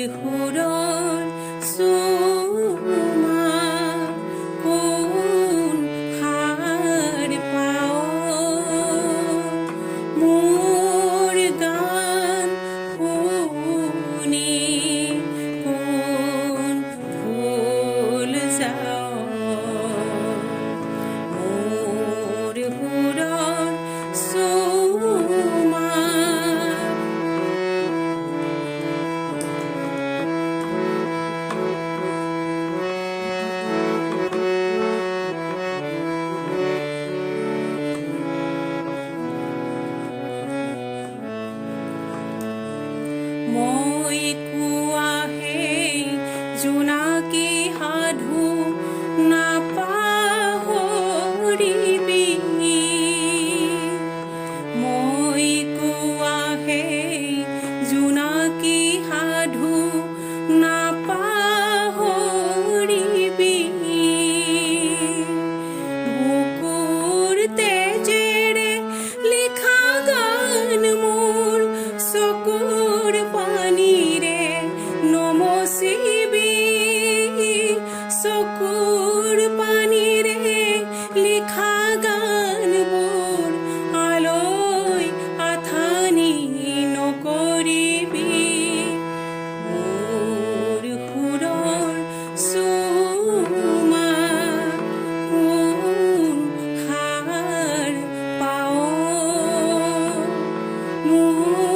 সুৰৰ চুমা কোন হাৰ পাৱ মোৰ গান শুনি কোন ভুল যাৱ মোৰ সুৰৰ চুমা মই কোৱাহে জোনাকী সাধু নাপাহৰিবি মই কোৱাহে জোনাকী সাধু নাপাহৰিবি বুকুৰ তেজেৰে লিখা গান মোৰ চকুৰ পানীৰে নমচিবি চকুৰ পানীৰে লিখা গানবোৰ আলৈ আথানি নকৰিবি মোৰ সুৰৰ চুমা কোন হাৰ পাৱ মোৰ